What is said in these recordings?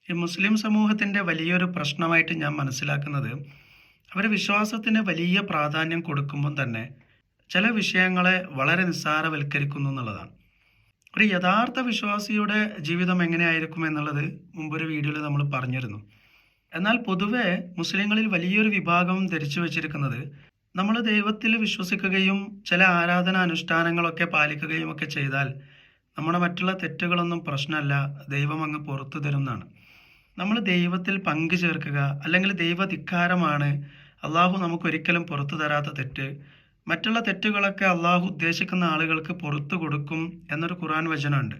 ഈ മുസ്ലിം സമൂഹത്തിൻ്റെ വലിയൊരു പ്രശ്നമായിട്ട് ഞാൻ മനസ്സിലാക്കുന്നത്, അവർ വിശ്വാസത്തിന് വലിയ പ്രാധാന്യം കൊടുക്കുമ്പോൾ തന്നെ ചില വിഷയങ്ങളെ വളരെ നിസ്സാരവൽക്കരിക്കുന്നു എന്നുള്ളതാണ്. ഒരു യഥാർത്ഥ വിശ്വാസിയുടെ ജീവിതം എങ്ങനെയായിരിക്കും എന്നുള്ളത് മുമ്പൊരു വീഡിയോയിൽ നമ്മൾ പറഞ്ഞിരുന്നു. എന്നാൽ പൊതുവെ മുസ്ലിങ്ങളിൽ വലിയൊരു വിഭാഗം ധരിച്ചു വച്ചിരിക്കുന്നത്, നമ്മൾ ദൈവത്തിൽ വിശ്വസിക്കുകയും ചില ആരാധന അനുഷ്ഠാനങ്ങളൊക്കെ പാലിക്കുകയും ഒക്കെ ചെയ്താൽ നമ്മുടെ മറ്റുള്ള തെറ്റുകളൊന്നും പ്രശ്നമല്ല, ദൈവം അങ്ങ് പുറത്തു തരുന്നതാണ്. നമ്മൾ ദൈവത്തിൽ പങ്കു ചേർക്കുക, അല്ലെങ്കിൽ ദൈവധിക്കാരമാണ് അള്ളാഹു നമുക്കൊരിക്കലും പുറത്തു തരാത്ത തെറ്റ്, മറ്റുള്ള തെറ്റുകളൊക്കെ അള്ളാഹു ഉദ്ദേശിക്കുന്ന ആളുകൾക്ക് പുറത്തു കൊടുക്കും എന്നൊരു ഖുർആൻ വചനമുണ്ട്.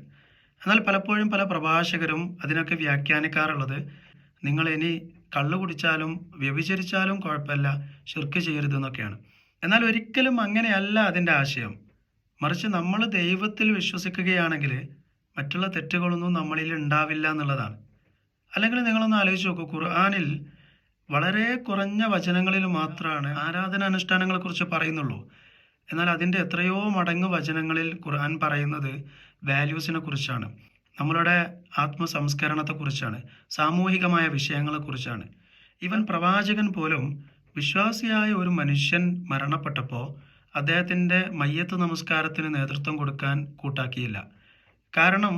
എന്നാൽ പലപ്പോഴും പല പ്രഭാഷകരും അതിനൊക്കെ വ്യാഖ്യാനിക്കാറുള്ളത്, നിങ്ങൾ ഇനി കള്ളു കുടിച്ചാലും വ്യഭിചരിച്ചാലും കുഴപ്പമില്ല, ശിർക്ക് ചെയ്യരുതെന്നൊക്കെയാണ്. എന്നാൽ ഒരിക്കലും അങ്ങനെയല്ല അതിൻ്റെ ആശയം. മറിച്ച് നമ്മൾ ദൈവത്തിൽ വിശ്വസിക്കുകയാണെങ്കിൽ മറ്റുള്ള തെറ്റുകളൊന്നും നമ്മളിൽ ഉണ്ടാവില്ല എന്നുള്ളതാണ്. അല്ലെങ്കിൽ നിങ്ങളൊന്ന് ആലോചിച്ച് നോക്കൂ, ഖുർആനിൽ വളരെ കുറഞ്ഞ വചനങ്ങളിൽ മാത്രമാണ് ആരാധനാനുഷ്ഠാനങ്ങളെക്കുറിച്ച് പറയുന്നുള്ളൂ. എന്നാൽ അതിൻ്റെ എത്രയോ മടങ്ങ് വചനങ്ങളിൽ ഖുർആൻ പറയുന്നത് വാല്യൂസിനെ കുറിച്ചാണ്, നമ്മളുടെ ആത്മസംസ്കരണത്തെക്കുറിച്ചാണ്, സാമൂഹികമായ വിഷയങ്ങളെക്കുറിച്ചാണ്. ഈവൻ പ്രവാചകൻ പോലും വിശ്വാസിയായ ഒരു മനുഷ്യൻ മരണപ്പെട്ടപ്പോൾ അദ്ദേഹത്തിൻ്റെ മയ്യത്ത് നമസ്കാരത്തിന് നേതൃത്വം കൊടുക്കാൻ കൂട്ടാക്കിയില്ല. കാരണം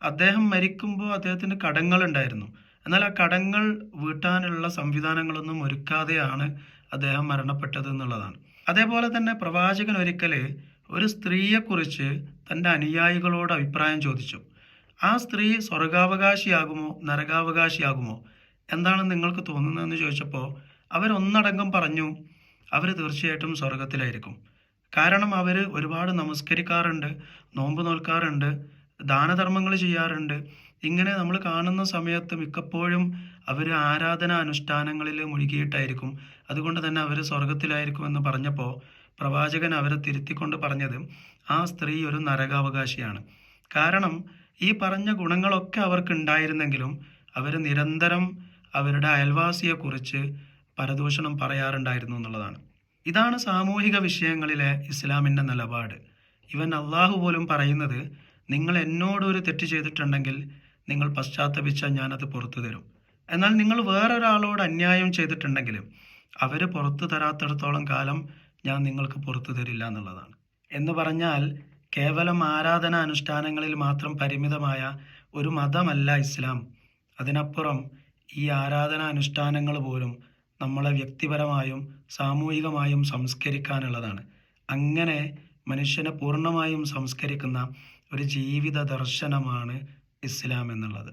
അദ്ദേഹം മരിക്കുമ്പോൾ അദ്ദേഹത്തിന് കടങ്ങളുണ്ടായിരുന്നു. എന്നാൽ ആ കടങ്ങൾ വീട്ടാനുള്ള സംവിധാനങ്ങളൊന്നും ഒരുക്കാതെയാണ് അദ്ദേഹം മരണപ്പെട്ടത് എന്നുള്ളതാണ്. അതേപോലെ തന്നെ പ്രവാചകൻ ഒരിക്കൽ ഒരു സ്ത്രീയെക്കുറിച്ച് തൻ്റെ അനുയായികളോട് അഭിപ്രായം ചോദിച്ചു. ആ സ്ത്രീ സ്വർഗാവകാശിയാകുമോ നരകാവകാശിയാകുമോ, എന്താണ് നിങ്ങൾക്ക് തോന്നുന്നതെന്ന് ചോദിച്ചപ്പോൾ അവരൊന്നടങ്കം പറഞ്ഞു, അവർ തീർച്ചയായിട്ടും സ്വർഗത്തിലായിരിക്കും. കാരണം അവർ ഒരുപാട് നമസ്കരിക്കാറുണ്ട്, നോമ്പ് നോൽക്കാറുണ്ട്, ദാനധർമ്മങ്ങൾ ചെയ്യാറുണ്ട്. ഇങ്ങനെ നമ്മൾ കാണുന്ന സമയത്ത് മിക്കപ്പോഴും അവർ ആരാധന അനുഷ്ഠാനങ്ങളിൽ മുഴുകിയിട്ടായിരിക്കും. അതുകൊണ്ട് തന്നെ അവർ സ്വർഗത്തിലായിരിക്കും എന്ന് പറഞ്ഞപ്പോൾ പ്രവാചകൻ അവരെ തിരുത്തിക്കൊണ്ട് പറഞ്ഞത്, ആ സ്ത്രീ ഒരു നരകാവകാശിയാണ്. കാരണം ഈ പറഞ്ഞ ഗുണങ്ങളൊക്കെ അവർക്ക് ഉണ്ടായിരുന്നെങ്കിലും അവർ നിരന്തരം അവരുടെ അയൽവാസിയെക്കുറിച്ച് പരദൂഷണം പറയാറുണ്ടായിരുന്നു എന്നുള്ളതാണ്. ഇതാണ് സാമൂഹിക വിഷയങ്ങളിലെ ഇസ്ലാമിൻ്റെ നിലപാട്. ഇവൻ അള്ളാഹു പോലും പറയുന്നത്, നിങ്ങൾ എന്നോടൊരു തെറ്റ് ചെയ്തിട്ടുണ്ടെങ്കിൽ നിങ്ങൾ പശ്ചാത്തപിച്ചാൽ ഞാനത് പുറത്തു തരും. എന്നാൽ നിങ്ങൾ വേറൊരാളോട് അന്യായം ചെയ്തിട്ടുണ്ടെങ്കിലും അവർ പുറത്തു തരാത്തിടത്തോളം കാലം ഞാൻ നിങ്ങൾക്ക് പുറത്തു തരില്ല എന്നുള്ളതാണ്. എന്ന് പറഞ്ഞാൽ കേവലം ആരാധന അനുഷ്ഠാനങ്ങളിൽ മാത്രം പരിമിതമായ ഒരു മതമല്ല ഇസ്ലാം. അതിനപ്പുറം ഈ ആരാധന അനുഷ്ഠാനങ്ങൾ പോലും നമ്മളെ വ്യക്തിപരമായും സാമൂഹികമായും സംസ്കരിക്കാനുള്ളതാണ്. അങ്ങനെ മനുഷ്യനെ പൂർണ്ണമായും സംസ്കരിക്കുന്ന ഒരു ജീവിത ദർശനമാണ് ഇസ്ലാം എന്നുള്ളത്.